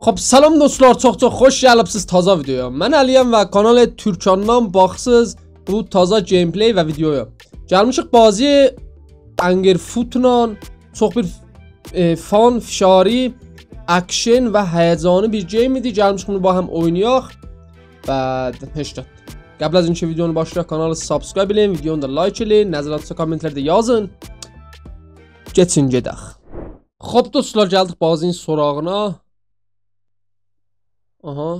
Xop, salam dostlar, çox xoş gəlibsiz taza videoya. Mən Əliyəm və kanal Türkandan baxsız bu taza gameplay və videoya. Gəlmişik bazı Angerfootla çox bir fan, fişari, action və həyəcanlı bir game idi. Gəlmişik bunu ba həm oynayaq. Və heç də. Qəbl az öncə videonu başlayaq, kanalı subscribe edin, videonu da like edin, nəzəratınızı kommentlərdə yazın. Keçin gedək. Xop dostlar, gəldik bazının sorağına. Aha.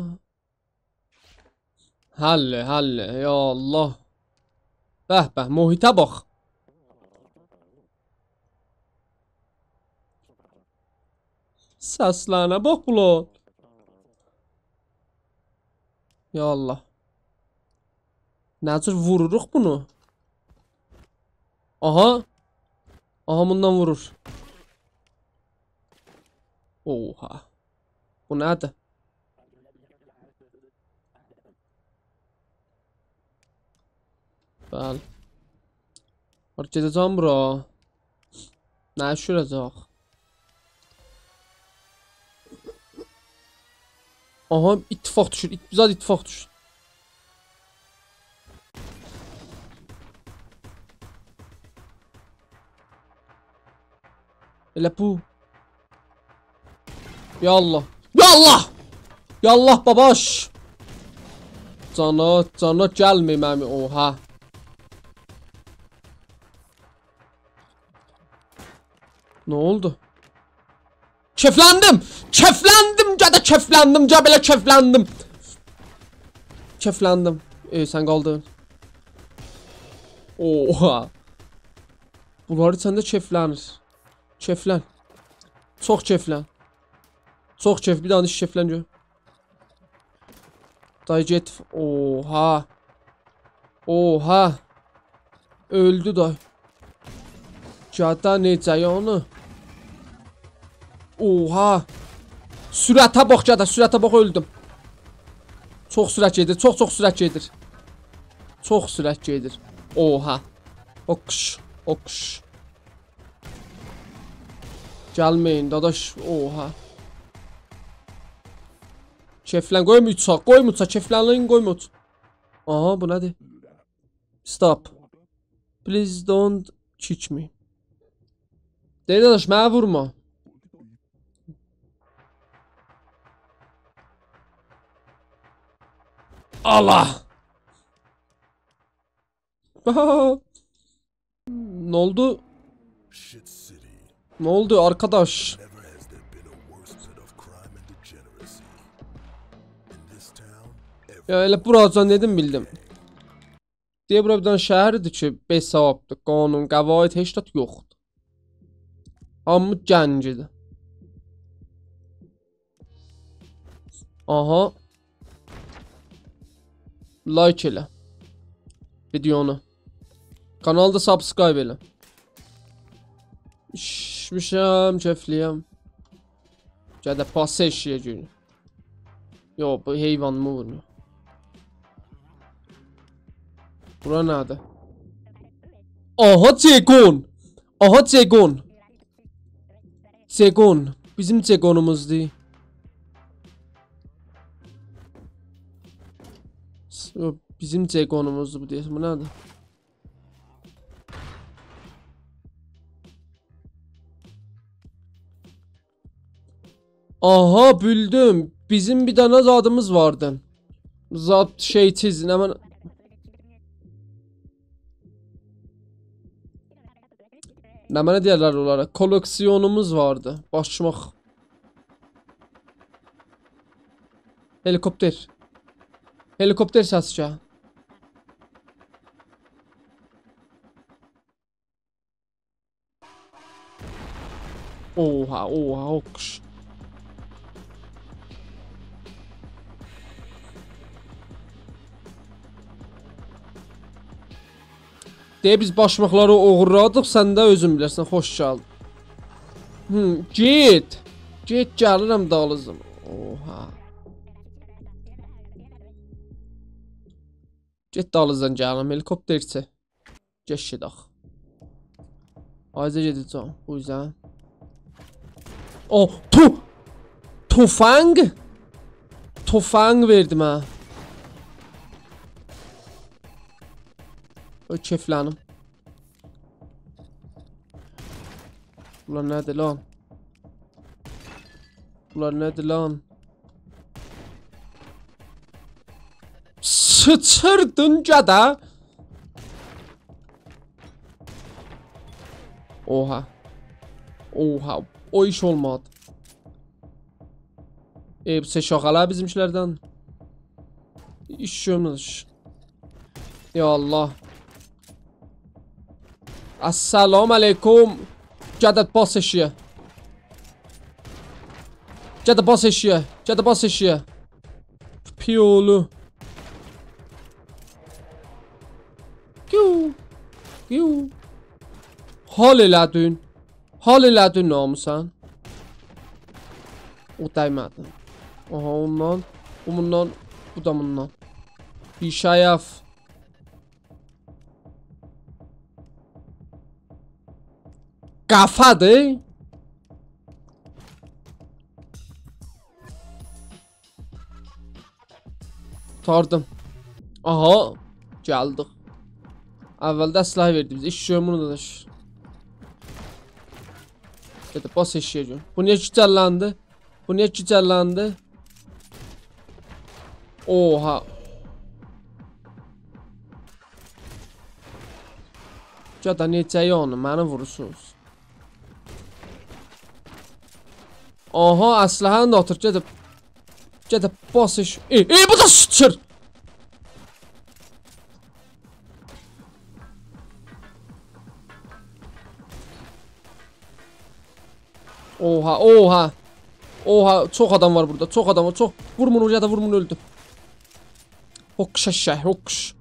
Halle ya Allah. Bəh, muhitə bax. Səslənə bax bulan. Ya Allah. Necə vururuq bunu? Aha. Aha, bundan vurur. Oha. Bu nədir? Bəli. Var gedəcəm bura. Nə şuracaq? Aha, ittifaq düşür. Bizad ittifaq düşür. Elə bu. Ya Allah. Ya Allah. Ya Allah babaş. Cana gəlməyəm. Oha. Ne oldu? Keflendim. Keflendim. Sen kaldın. Oha. Bunları sende keflenir. Keflen. Çok keflen. Çok kef. Bir daha iş keflen diyor. Dayıcet. Oha. Oha. Öldü day. Cada necə onu? Oha. Sürətə bax cada, sürətə bax öldüm. Çox sürət gedir, çox sürət gedir. Çox sürət gedir. Oha. Oqş. Gəlməyin dadaş. Oha. Keflən qoyma uçaq, keflənliyin qoyma uç. Aha, bu nədir? Stop. Please don't kick me. Deyir dadaş, mənə vurma. Allah. Ne oldu? Ne oldu arkadaş? Ya elə buracan dedim bildim. Deyə bura bir dənə şəhərdir ki, 5 savabdır, qanun, qəvaid, heç də yoxdur. Hamı gəncidir. Aha. Like elə videonu. Kanalda subscribe elə. İşmişəm, kefliyəm. Gədə pası eşiyəcəyim. Yo, bu heyvanımı vurmuyor. Bura nədir? Aha, Cegon. Aha, Cegon. Cegon. Bizim Cegonumuzdur. Bizim Cegonumuzdur bu deyəsən. Bu nədir? Aha, bildim. Bizim bir dənə zadımız vardı. Zad şeysiz. Nə mənə deyərlər onlara? Koleksiyonumuz vardı. Başmaq. Helikopter. Helikopter səscə. Oha, oqş. Deyə biz başmaqları oğurladıq, sən də özün bilirsən, xoş gəldin. Get. Get, gəlirəm dalızım. Oha. Get dalızdan gəlirəm, helikopterçi. Geç gedək. Ayca gedəcəm, bu yüzden. Oh, tu! Tufang. Tufang verdim ha. O keflanım. Bunlar nədir lan? Bunlar nədir lan? Sıçırdın cada. Oha. Oha. O iş olmadı. Bu şakalar bizimkilerden. İş olmuş. Ya Allah. Assalamu alaikum. Cadet bas eşiğe. Cadet bas eşiğe. Cadet bas eşiğe. Piyolu. Kiu. Hal elədin. Hal elədin namusan. O dəymədi. Aha ondan. Bu bundan. Bu da bundan. Bişayaf. Qafadır. Tardım. Aha. Gəldik. Əvvəldə silah verdi bizə. İş bunu da. Gedib bas eşiyə. Bu niyə gücəlləndi? Bu niyə gücəlləndi? Oha. Cada necəyi onu? Məni vurursunuz. Aha, əsləhəni də atır. Gedib bas eşiyə. Bu da sıçır. Oha. Çok adam var burada. Çok adam var. Çok. Vur bunu ya da vur bunu öldü. Hokş aşağı. Hokş.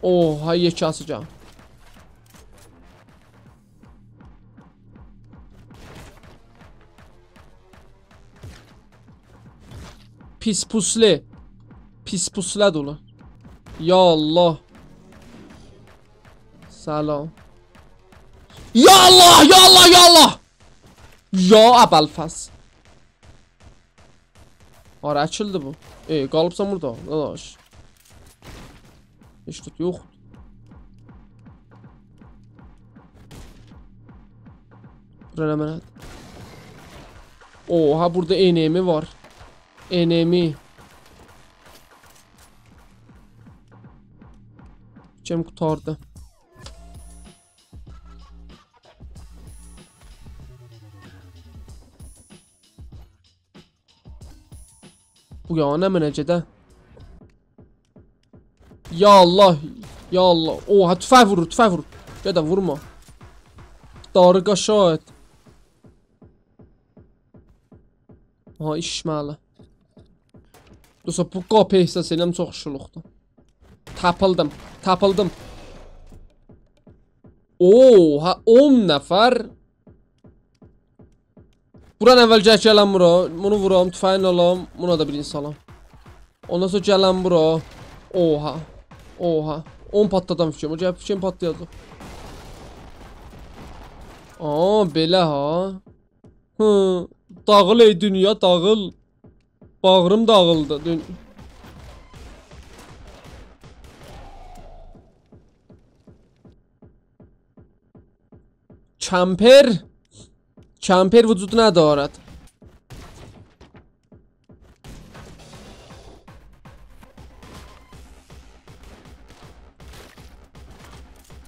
Oha yeki asacağım. Pis pusle. Pis pusle dolu. Ya Allah. Salam. Ya Allah. Ya Abelfas. Ara açıldı bu. Qalıbsan burada. Dadaş. Heç tut yox. Bura nə mənə? Oha burada enemi var. Enemi. Cem kurtardı. Bu ya ne menəcədə? Ya Allah. Oha tüfək vurur. Ya da vurma. Darı qaşayət. Aha işməli. Dosta bu qapı ehsas eləm çox şuluqdur. Tapıldım. Oha 10 nəfər. Buran əvvəlcə gələn bura. Bunu vuram, tüfəyin alam. Buna da birini salam. Ondan sonra gələn bura. Oha. 10 patladan fikrim. O gəlib fikrim patlayacaq. Belə ha. Dağıl ey dünya, dağıl. Bağrım dağıldı. کمپر وجود ندارد.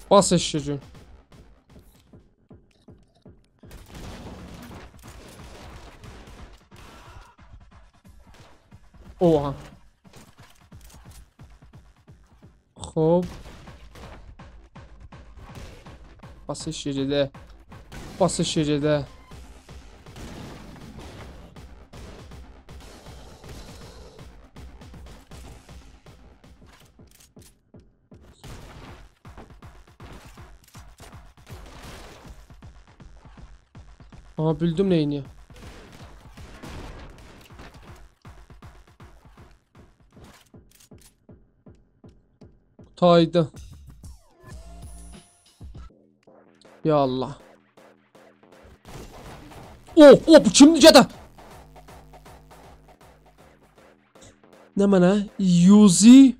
باسش جون. اوه. خب. باسش جده. Aha bildim neyini. Taydı. Ya Allah. Oh bu kimdi cadı? Ne bana? Yuzi.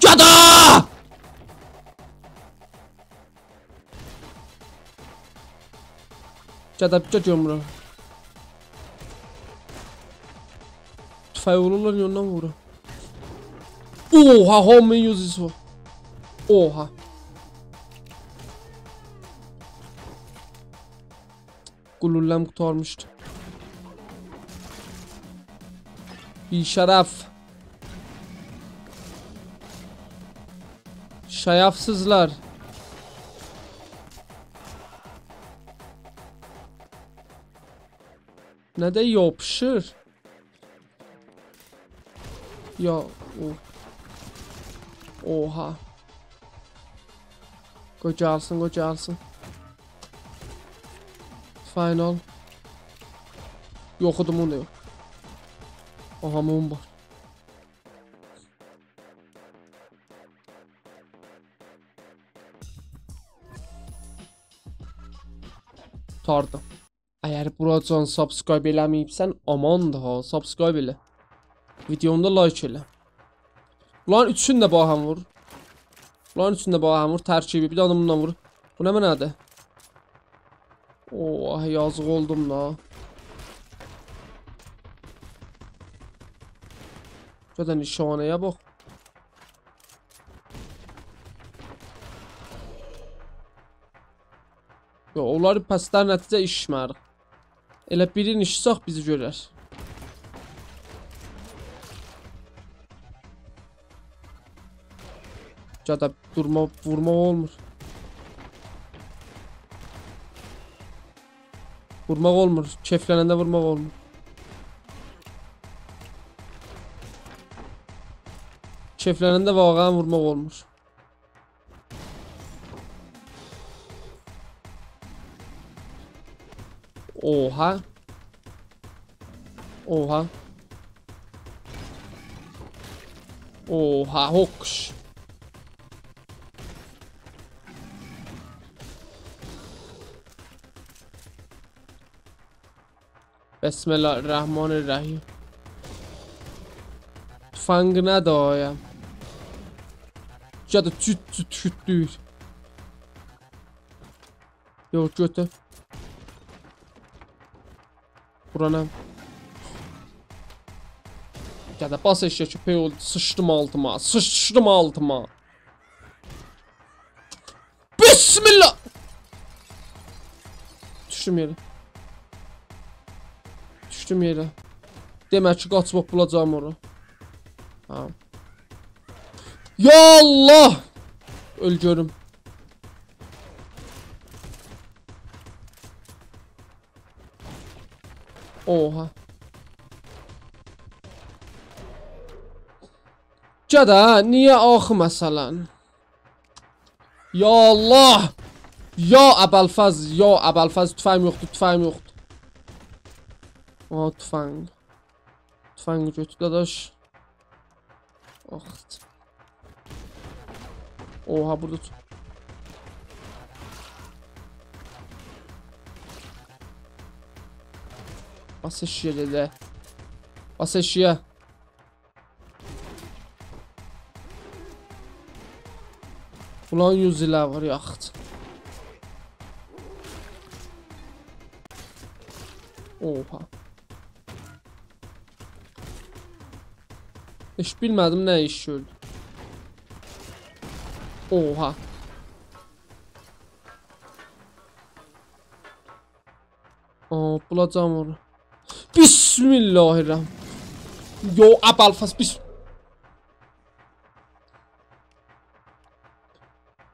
Cadı! Cadı bir cadı yumru. Tüfeği olurlar yanından vuru. Oha homin Yuzi'si var. Oha. Gulullem kurtarmıştı. Bir şeref. Şayafsızlar. Ne de yapışır. Ya oha. Kocalsın. Final. Yok onu da yok. Aha mum var. Tardım. Eğer buradan subscribe eləməyibsən, amandır ha, subscribe elə. Videomda like elə. Bunların üçünü də baham vur. Tərkibi bir də bundan vur. Bu nə mənədir? Oh, yazıq oldum da. Zaten nişaneye bak. Yo, onları pəslər nəticə işmərik. Elə birini işsaq bizi görər. Cada vurma olmur. Vurmaq olmur. Keflənəndə vurmaq olmur. Keflənəndə vağan vurmaq olmur. Oha. Oha hokuş. Bismillahirrahmanirrahim. Tüfəngine doğayam. Ya da tüttür. Yok götür. Buranam. Ya da bas eşya köpeği oldu. Sıçtım altıma. Bismillah. Düştüm yere. Demek ki kaçmak bulacağım onu. Ha. Ya Allah! Ölüyorum. Oha. Cada niye axı məsələn? Ya Allah! Ya Əbəlfəz tüfəngim yoxdur. Aa tüfəng. Tüfəngi götür dadaş. Axt. Oha burada. Bas eşya dedi. Bas eşya. Ulan 100 ilə var yaxt. Oha. Hiç bilmədim nə iş gördü. Oha. Aa bulacağım onu. Bismillahirrahmanirrahim. Yo Əbəlfəz bis.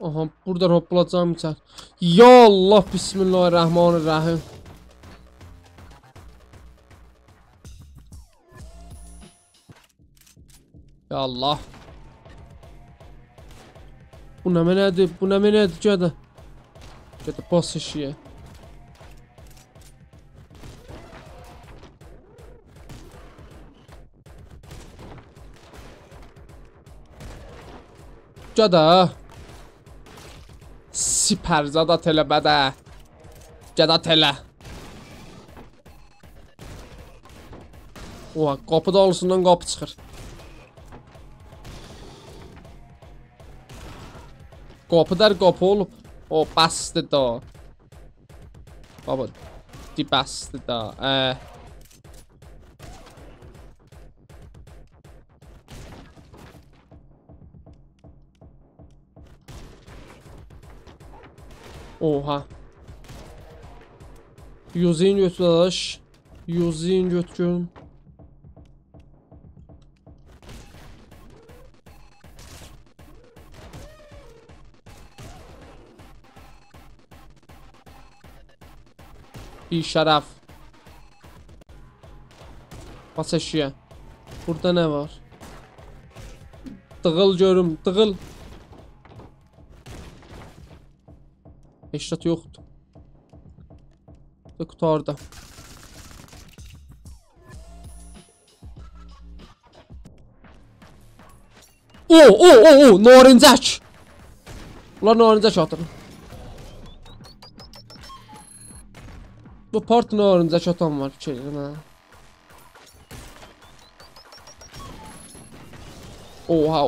Aha buradan hoplayacağım içer. Ya Allah bismillahirrahmanirrahim. Ya Allah. Bu ne menedir? Cada. Cada bas eşiğe. Cada. Siper zadat elə bədə. Cadat elə. Oha, qapı dalısından qapı çıxır. Qapı der qapı olub. O bastı da. Baba. Di bastı da. Oha. Yüzeyini götür arkadaş. Yüzeyini götürün. Bir şərəf. Bas eşiyə. Burada nə var? Dığıl görüm, dığıl. Eşrat yoxdur. Kutu orada. O, narincək. Ulan narincək atırım. Bu part narincək atan var fikirlərim hə. Oha.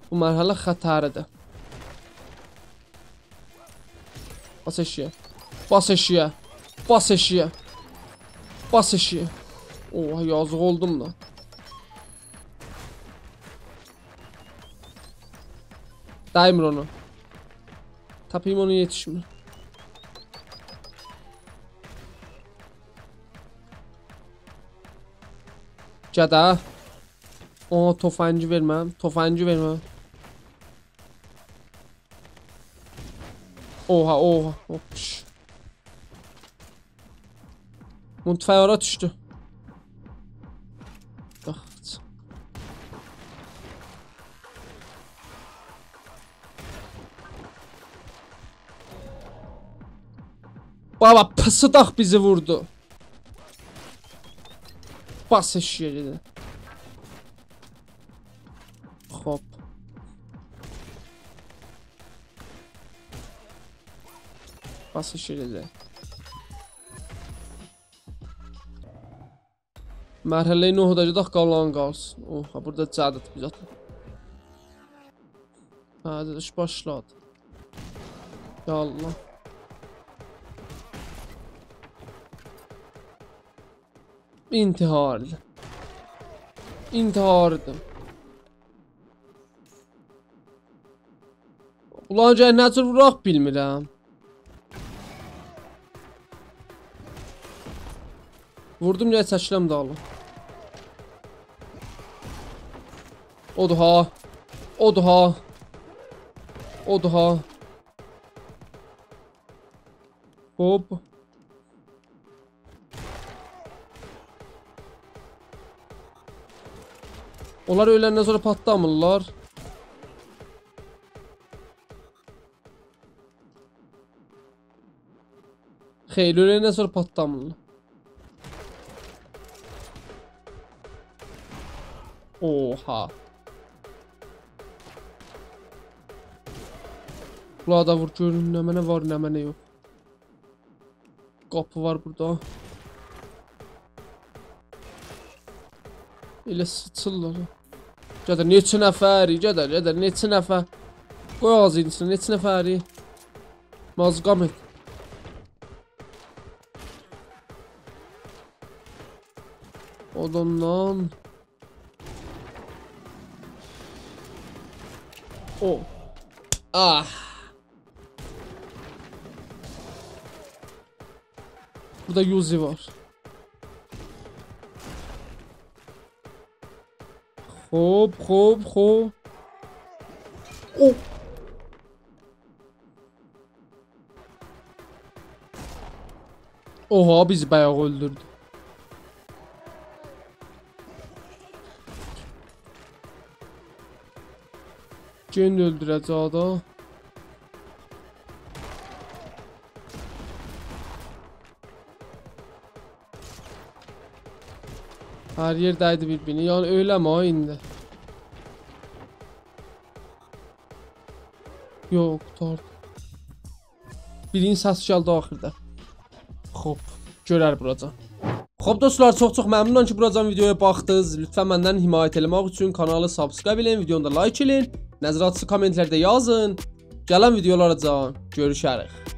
Bu mərhələ xətəridir. Bas eşiyə. Bas eşiyə. Bas eşiyə. Bas eşiyə. Oha, yazıq oldum da. Daimir onu. Tapayım, onu yetişmir. Cada. O tofancı vermem. Tofancı vermem. Oha. Hopş. Mutfağa ora düştü. Bak. Baba pısıdak bizi vurdu. Bas eşiyə dedi. Hop. Bas eşiyə dedi. Mərhələyi nə olacaq, qalan qalsın. Oha, burada cədət biz atın. Hadi iş başladı. Ya Allah. İntiharlı. İntihardım. Ulan cənnətcə vuraq bilmirəm. Vurdum ya, çəkiləm dağılım. Odur ha. Hop. Onlar öləndən sonra patlamırlar. Xeyli öləndən sonra patlamırlar. Oha. Burada vur görün, nə mənə var, nə mənə yox. Qapı var burada. Elə sıçırlar. Gədə, neçə nəfəri, gədə, neçə nəfər. Qoy ağzı insin, neçə nəfəri. Mazqam et. Odandan. O. Ah. Burada Yuzi var. Hop. Oh. Oha, bizi bayağı öldürdü. Gen öldürəcək da. Hər yerdəydi bir-birini. Yəni öyle mi o indi? Yox, qurtardı. Birinin səsi gəldi axırda. Xoş, görər buracan. Xoş dostlar, çox məmnunam ki, buracan videoya baxdınız. Lütfən məndən himayət eləmək üçün kanalı subscribe edin, videonu da like edin. Nəzəratçı kommentlərdə yazın. Gələn videolara can görüşərik.